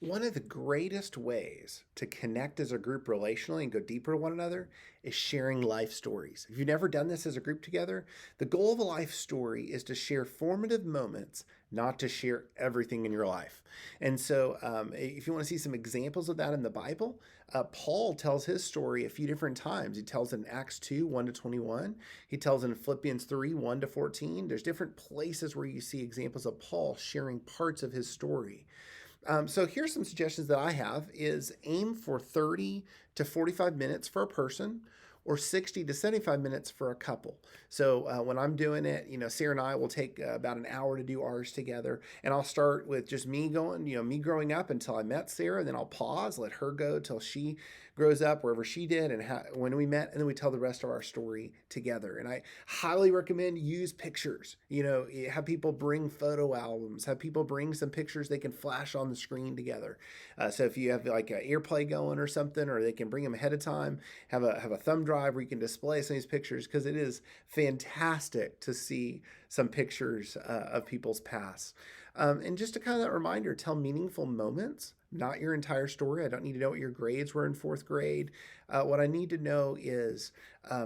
One of the greatest ways to connect as a group relationally and go deeper to one another is sharing life stories. If you've never done this as a group together, the goal of a life story is to share formative moments, not to share everything in your life. And so, if you want to see some examples of that in the Bible, Paul tells his story a few different times. He tells it in Acts 2 1 to 21, he tells it in Philippians 3 1 to 14. There's different places where you see examples of Paul sharing parts of his story. So here's some suggestions that I have is aim for 30 to 45 minutes for a person or 60 to 75 minutes for a couple. So when I'm doing it, Sarah and I will take about an hour to do ours together. And I'll start with just me going, me growing up until I met Sarah. Then I'll pause, let her go till she grows up wherever she did and when we met. And then we tell the rest of our story together. And I highly recommend use pictures. Have people bring photo albums, have people bring some pictures they can flash on the screen together. So if you have like an AirPlay going or something, or they can bring them ahead of time, have a thumb drive where you can display some of these pictures, because it is fantastic to see some pictures of people's past. And just a kind of that reminder, tell meaningful moments, not your entire story. I don't need to know what your grades were in fourth grade. What I need to know is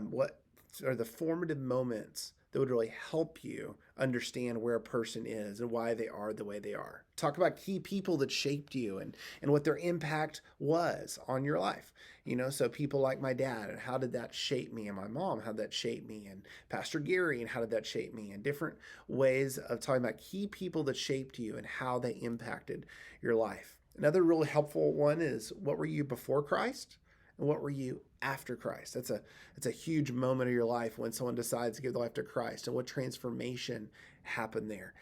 what are the formative moments that would really help you understand where a person is and why they are the way they are. Talk about key people that shaped you and what their impact was on your life. So people like my dad, and how did that shape me, and my mom, how did that shape me, and Pastor Gary, and how did that shape me, and different ways of talking about key people that shaped you and how they impacted your life. Another really helpful one is, what were you before Christ? And what were you after Christ? That's a huge moment of your life when someone decides to give their life to Christ, and what transformation happened there.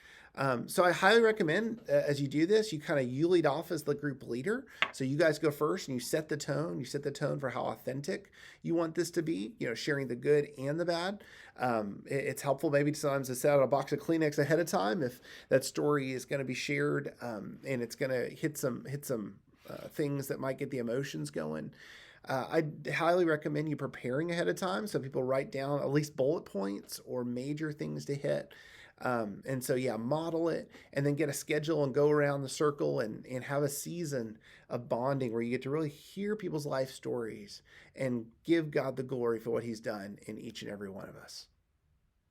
So I highly recommend, as you do this, you lead off as the group leader. So you guys go first and you set the tone. You set the tone for how authentic you want this to be, sharing the good and the bad. It's helpful maybe sometimes to set out a box of Kleenex ahead of time if that story is going to be shared, and it's going to hit some things that might get the emotions going. I highly recommend you preparing ahead of time so people write down at least bullet points or major things to hit. And so, yeah, model it and then get a schedule and go around the circle and have a season of bonding where you get to really hear people's life stories and give God the glory for what he's done in each and every one of us.